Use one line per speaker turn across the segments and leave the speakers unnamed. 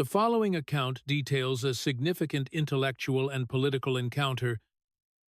The following account details a significant intellectual and political encounter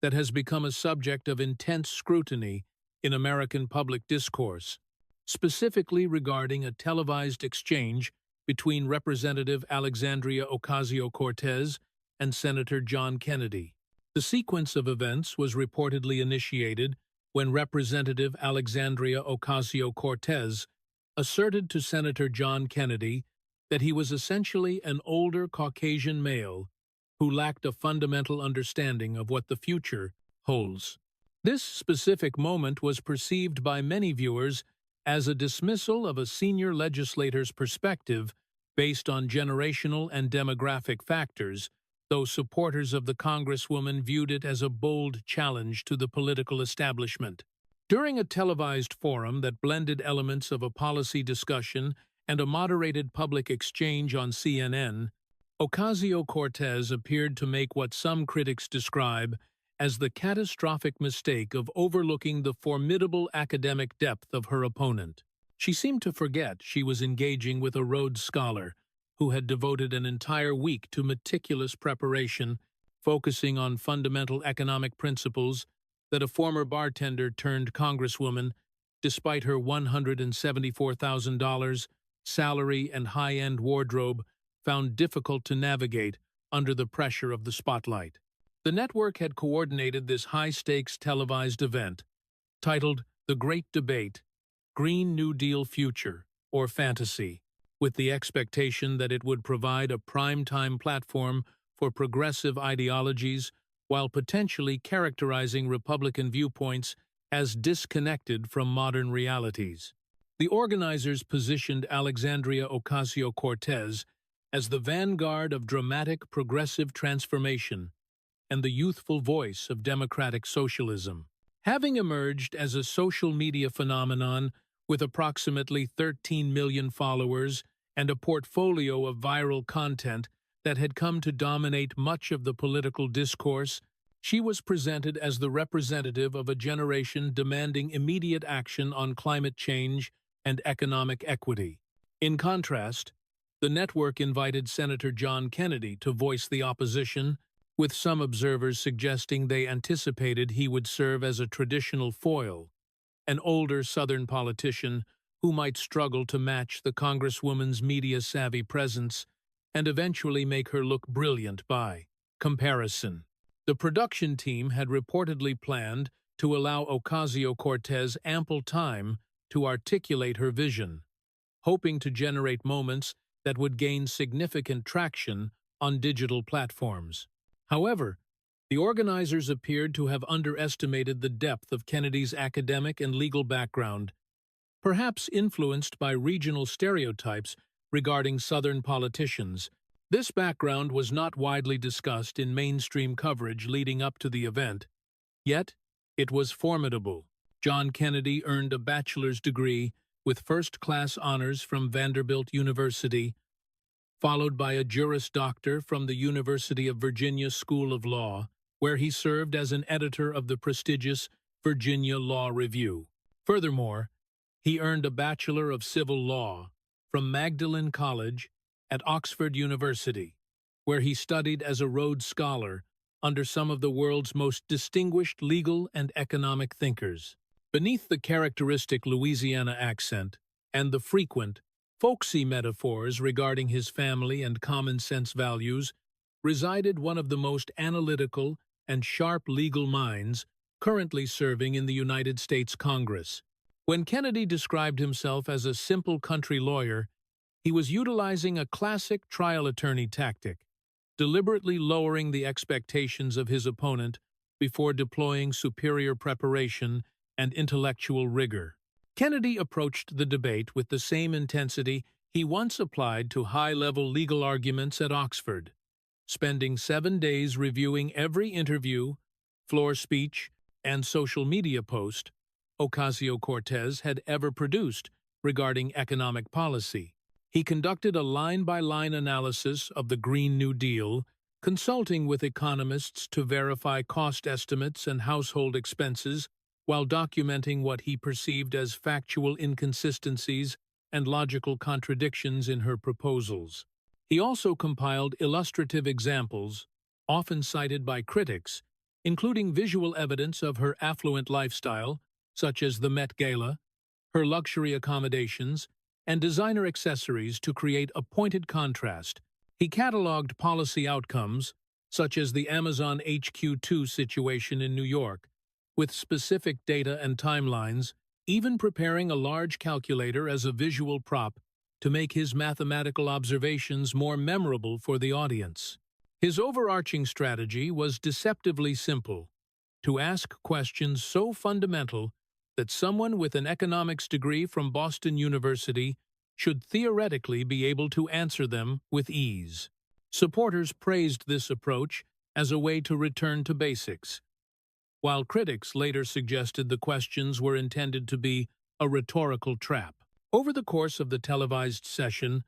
that has become a subject of intense scrutiny in American public discourse, specifically regarding a televised exchange between Representative Alexandria Ocasio-Cortez and Senator John Kennedy. The sequence of events was reportedly initiated when Representative Alexandria Ocasio-Cortez asserted to Senator John Kennedy that he was essentially an older Caucasian male who lacked a fundamental understanding of what the future holds. This specific moment was perceived by many viewers as a dismissal of a senior legislator's perspective based on generational and demographic factors, though supporters of the Congresswoman viewed it as a bold challenge to the political establishment. During a televised forum that blended elements of a policy discussion and a moderated public exchange on CNN, Ocasio-Cortez appeared to make what some critics describe as the catastrophic mistake of overlooking the formidable academic depth of her opponent. She seemed to forget she was engaging with a Rhodes Scholar who had devoted an entire week to meticulous preparation, focusing on fundamental economic principles that a former bartender turned Congresswoman, despite her $174,000 salary and high-end wardrobe, found difficult to navigate under the pressure of the spotlight. The network had coordinated this high-stakes televised event, titled The Great Debate, Green New Deal Future, or Fantasy, with the expectation that it would provide a prime-time platform for progressive ideologies while potentially characterizing Republican viewpoints as disconnected from modern realities. The organizers positioned Alexandria Ocasio-Cortez as the vanguard of dramatic progressive transformation and the youthful voice of democratic socialism. Having emerged as a social media phenomenon with approximately 13 million followers and a portfolio of viral content that had come to dominate much of the political discourse, she was presented as the representative of a generation demanding immediate action on climate change and economic equity. In contrast, the network invited Senator John Kennedy to voice the opposition, with some observers suggesting they anticipated he would serve as a traditional foil, an older Southern politician who might struggle to match the Congresswoman's media-savvy presence and eventually make her look brilliant by comparison. The production team had reportedly planned to allow Ocasio-Cortez ample time to articulate her vision, hoping to generate moments that would gain significant traction on digital platforms. However, the organizers appeared to have underestimated the depth of Kennedy's academic and legal background, perhaps influenced by regional stereotypes regarding Southern politicians. This background was not widely discussed in mainstream coverage leading up to the event, yet it was formidable. John Kennedy earned a bachelor's degree with first-class honors from Vanderbilt University, followed by a Juris Doctor from the University of Virginia School of Law, where he served as an editor of the prestigious Virginia Law Review. Furthermore, he earned a Bachelor of Civil Law from Magdalen College at Oxford University, where he studied as a Rhodes Scholar under some of the world's most distinguished legal and economic thinkers. Beneath the characteristic Louisiana accent and the frequent, folksy metaphors regarding his family and common-sense values resided one of the most analytical and sharp legal minds currently serving in the United States Congress. When Kennedy described himself as a simple country lawyer, he was utilizing a classic trial attorney tactic, deliberately lowering the expectations of his opponent before deploying superior preparation and intellectual rigor. Kennedy approached the debate with the same intensity he once applied to high-level legal arguments at Oxford, spending 7 days reviewing every interview, floor speech, and social media post Ocasio-Cortez had ever produced regarding economic policy. He conducted a line-by-line analysis of the Green New Deal, consulting with economists to verify cost estimates and household expenses while documenting what he perceived as factual inconsistencies and logical contradictions in her proposals. He also compiled illustrative examples, often cited by critics, including visual evidence of her affluent lifestyle, such as the Met Gala, her luxury accommodations, and designer accessories to create a pointed contrast. He cataloged policy outcomes, such as the Amazon HQ2 situation in New York, with specific data and timelines, even preparing a large calculator as a visual prop to make his mathematical observations more memorable for the audience. His overarching strategy was deceptively simple: to ask questions so fundamental that someone with an economics degree from Boston University should theoretically be able to answer them with ease. Supporters praised this approach as a way to return to basics, while critics later suggested the questions were intended to be a rhetorical trap. Over the course of the televised session,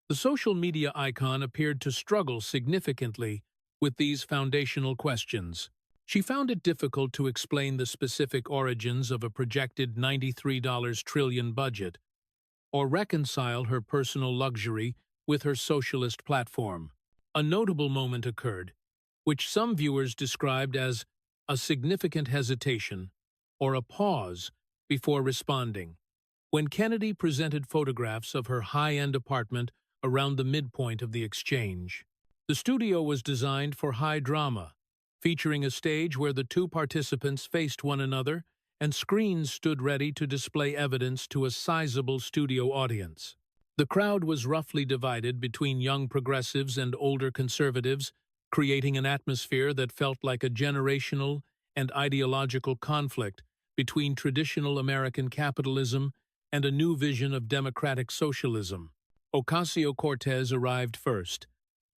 the social media icon appeared to struggle significantly with these foundational questions. She found it difficult to explain the specific origins of a projected $93 trillion budget, or reconcile her personal luxury with her socialist platform. A notable moment occurred, which some viewers described as a significant hesitation or a pause before responding, when Kennedy presented photographs of her high-end apartment around the midpoint of the exchange. The studio was designed for high drama, featuring a stage where the two participants faced one another and screens stood ready to display evidence to a sizable studio audience. The crowd was roughly divided between young progressives and older conservatives, creating an atmosphere that felt like a generational and ideological conflict between traditional American capitalism and a new vision of democratic socialism. Ocasio-Cortez arrived first,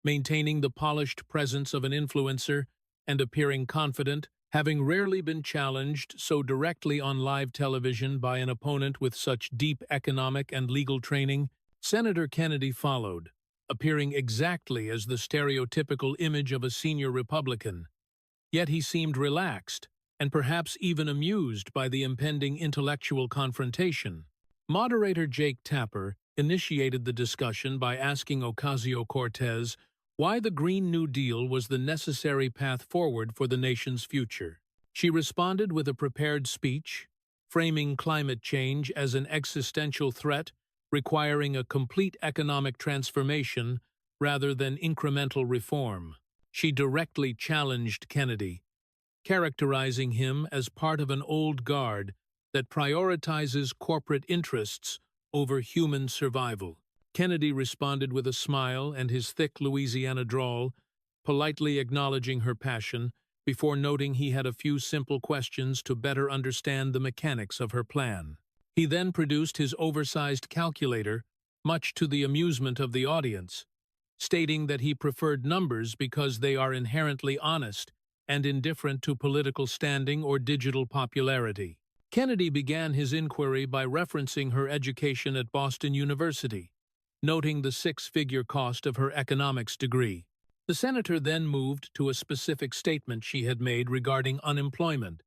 maintaining the polished presence of an influencer and appearing confident, having rarely been challenged so directly on live television by an opponent with such deep economic and legal training. Senator Kennedy followed, appearing exactly as the stereotypical image of a senior Republican. Yet he seemed relaxed, and perhaps even amused by the impending intellectual confrontation. Moderator Jake Tapper initiated the discussion by asking Ocasio-Cortez why the Green New Deal was the necessary path forward for the nation's future. She responded with a prepared speech, framing climate change as an existential threat requiring a complete economic transformation rather than incremental reform. She directly challenged Kennedy, characterizing him as part of an old guard that prioritizes corporate interests over human survival. Kennedy responded with a smile and his thick Louisiana drawl, politely acknowledging her passion, before noting he had a few simple questions to better understand the mechanics of her plan. He then produced his oversized calculator, much to the amusement of the audience, stating that he preferred numbers because they are inherently honest and indifferent to political standing or digital popularity. Kennedy began his inquiry by referencing her education at Boston University, noting the six-figure cost of her economics degree. The senator then moved to a specific statement she had made regarding unemployment,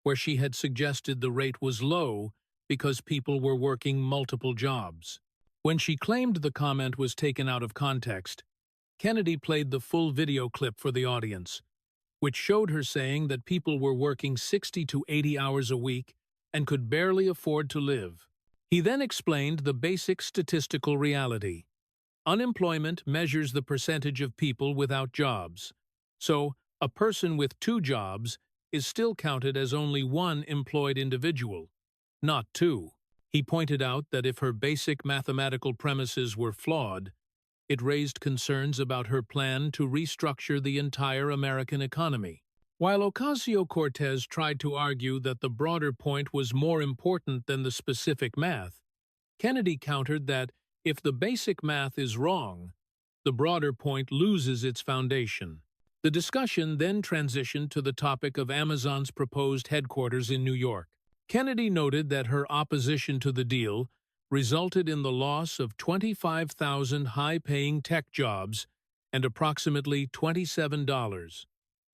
where she had suggested the rate was low because people were working multiple jobs. When she claimed the comment was taken out of context, Kennedy played the full video clip for the audience, which showed her saying that people were working 60 to 80 hours a week and could barely afford to live. He then explained the basic statistical reality. Unemployment measures the percentage of people without jobs. So, a person with 2 jobs is still counted as only one employed individual, not 2. He pointed out that if her basic mathematical premises were flawed, it raised concerns about her plan to restructure the entire American economy. While Ocasio-Cortez tried to argue that the broader point was more important than the specific math, Kennedy countered that if the basic math is wrong, the broader point loses its foundation. The discussion then transitioned to the topic of Amazon's proposed headquarters in New York. Kennedy noted that her opposition to the deal resulted in the loss of 25,000 high-paying tech jobs and approximately $27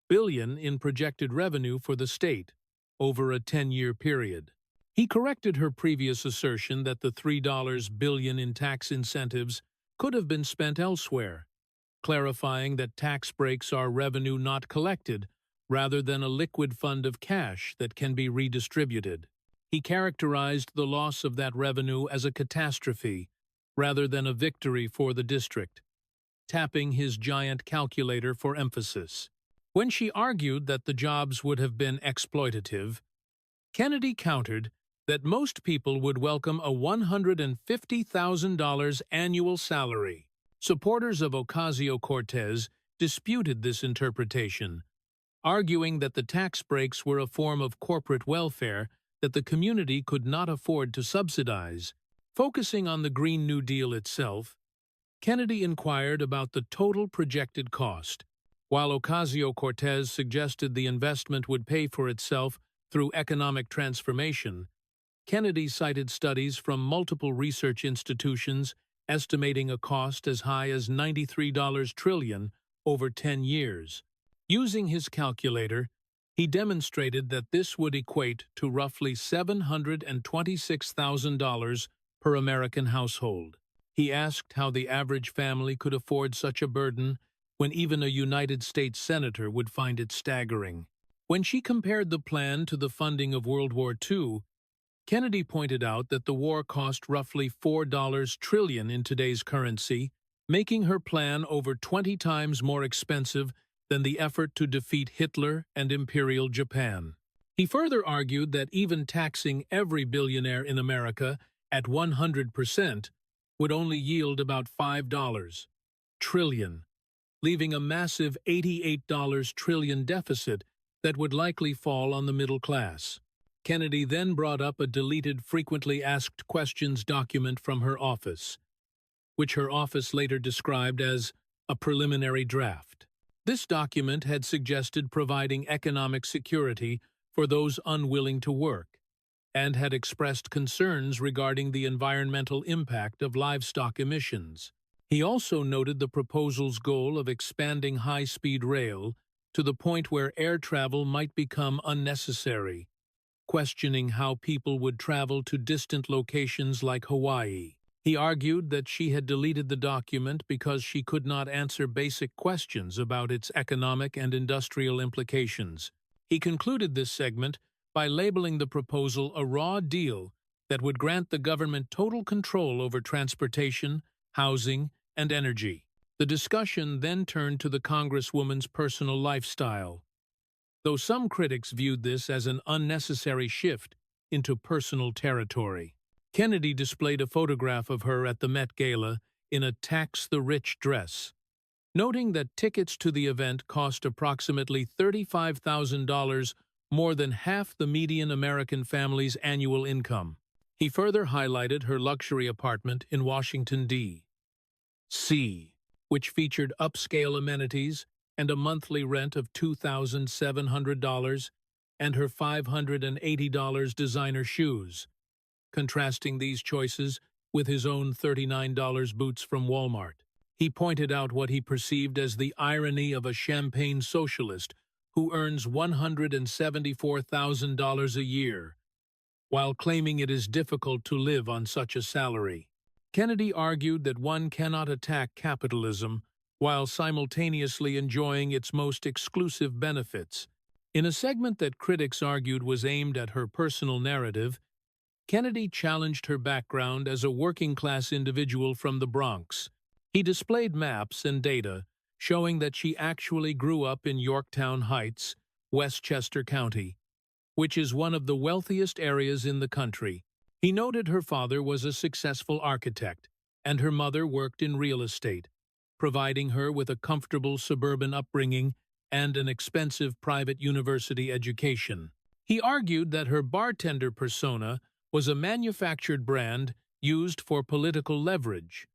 billion in projected revenue for the state over a 10-year period. He corrected her previous assertion that the $3 billion in tax incentives could have been spent elsewhere, clarifying that tax breaks are revenue not collected, rather than a liquid fund of cash that can be redistributed. He characterized the loss of that revenue as a catastrophe, rather than a victory for the district, tapping his giant calculator for emphasis. When she argued that the jobs would have been exploitative, Kennedy countered that most people would welcome a $150,000 annual salary. Supporters of Ocasio-Cortez disputed this interpretation, arguing that the tax breaks were a form of corporate welfare that the community could not afford to subsidize. Focusing on the Green New Deal itself, Kennedy inquired about the total projected cost. While Ocasio-Cortez suggested the investment would pay for itself through economic transformation, Kennedy cited studies from multiple research institutions estimating a cost as high as $93 trillion over 10 years. Using his calculator, he demonstrated that this would equate to roughly $726,000 per American household. He asked how the average family could afford such a burden when even a United States senator would find it staggering. When she compared the plan to the funding of World War II, Kennedy pointed out that the war cost roughly $4 trillion in today's currency, making her plan over 20 times more expensive than the effort to defeat Hitler and Imperial Japan. He further argued that even taxing every billionaire in America at 100% would only yield about $5 trillion, leaving a massive $88 trillion deficit that would likely fall on the middle class. Kennedy then brought up a deleted frequently asked questions document from her office, which her office later described as a preliminary draft. This document had suggested providing economic security for those unwilling to work, and had expressed concerns regarding the environmental impact of livestock emissions. He also noted the proposal's goal of expanding high-speed rail to the point where air travel might become unnecessary, questioning how people would travel to distant locations like Hawaii. He argued that she had deleted the document because she could not answer basic questions about its economic and industrial implications. He concluded this segment by labeling the proposal a raw deal that would grant the government total control over transportation, housing, and energy. The discussion then turned to the Congresswoman's personal lifestyle. Though some critics viewed this as an unnecessary shift into personal territory, Kennedy displayed a photograph of her at the Met Gala in a Tax the Rich dress, noting that tickets to the event cost approximately $35,000, more than half the median American family's annual income. He further highlighted her luxury apartment in Washington, D.C., which featured upscale amenities and a monthly rent of $2,700, and her $580 designer shoes, contrasting these choices with his own $39 boots from Walmart. He pointed out what he perceived as the irony of a champagne socialist who earns $174,000 a year, while claiming it is difficult to live on such a salary. Kennedy argued that one cannot attack capitalism while simultaneously enjoying its most exclusive benefits. In a segment that critics argued was aimed at her personal narrative, Kennedy challenged her background as a working-class individual from the Bronx. He displayed maps and data showing that she actually grew up in Yorktown Heights, Westchester County, which is one of the wealthiest areas in the country. He noted her father was a successful architect, and her mother worked in real estate, providing her with a comfortable suburban upbringing and an expensive private university education. He argued that her bartender persona was a manufactured brand used for political leverage,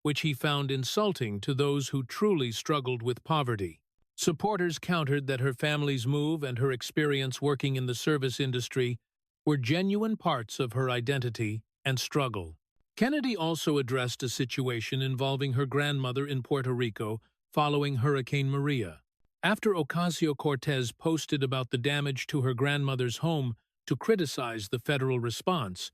which he found insulting to those who truly struggled with poverty. Supporters countered that her family's move and her experience working in the service industry were genuine parts of her identity and struggle. Kennedy also addressed a situation involving her grandmother in Puerto Rico following Hurricane Maria. After Ocasio-Cortez posted about the damage to her grandmother's home to criticize the federal response,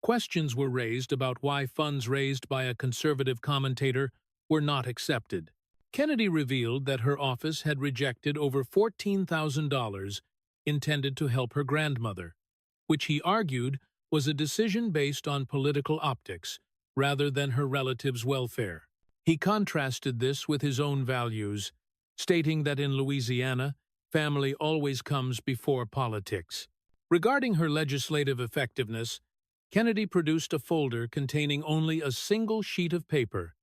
Questions were raised about why funds raised by a conservative commentator were not accepted. Kennedy revealed that her office had rejected over $14,000 intended to help her grandmother, which he argued was a decision based on political optics rather than her relative's welfare. He contrasted this with his own values, stating that in Louisiana, family always comes before politics. Regarding her legislative effectiveness, Kennedy produced a folder containing only a single sheet of paper,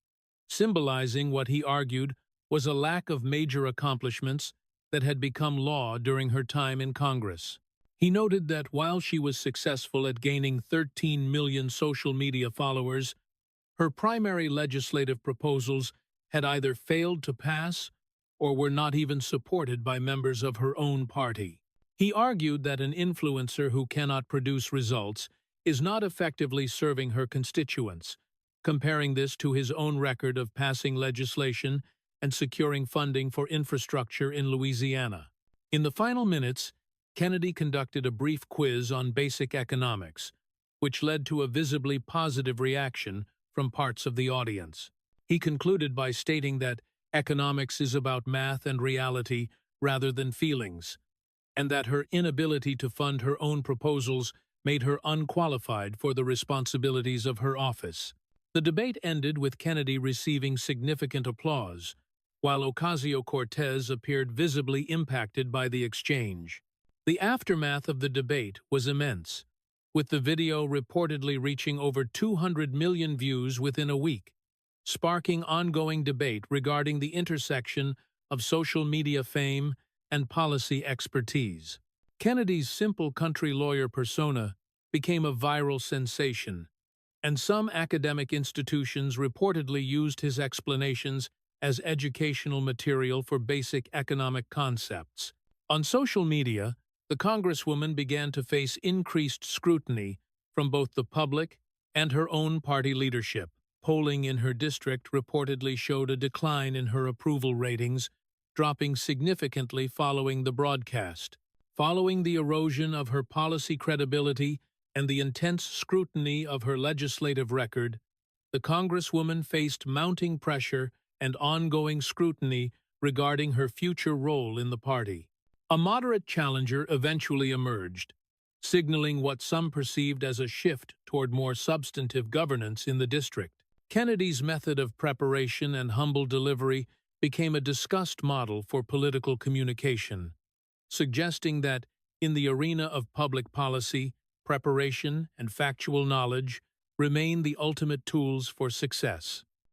symbolizing what he argued was a lack of major accomplishments that had become law during her time in Congress. He noted that while she was successful at gaining 13 million social media followers, her primary legislative proposals had either failed to pass or were not even supported by members of her own party. He argued that an influencer who cannot produce results is not effectively serving her constituents, comparing this to his own record of passing legislation and securing funding for infrastructure in Louisiana. In the final minutes, Kennedy conducted a brief quiz on basic economics, which led to a visibly positive reaction from parts of the audience. He concluded by stating that economics is about math and reality rather than feelings, and that her inability to fund her own proposals made her unqualified for the responsibilities of her office. The debate ended with Kennedy receiving significant applause, while Ocasio-Cortez appeared visibly impacted by the exchange. The aftermath of the debate was immense, with the video reportedly reaching over 200 million views within a week, sparking ongoing debate regarding the intersection of social media fame and policy expertise. Kennedy's simple country lawyer persona became a viral sensation, and some academic institutions reportedly used his explanations as educational material for basic economic concepts. On social media, the Congresswoman began to face increased scrutiny from both the public and her own party leadership. Polling in her district reportedly showed a decline in her approval ratings, dropping significantly following the broadcast. Following the erosion of her policy credibility and the intense scrutiny of her legislative record, the Congresswoman faced mounting pressure and ongoing scrutiny regarding her future role in the party. A moderate challenger eventually emerged, signaling what some perceived as a shift toward more substantive governance in the district. Kennedy's method of preparation and humble delivery became a discussed model for political communication, suggesting that, in the arena of public policy, preparation and factual knowledge remain the ultimate tools for success.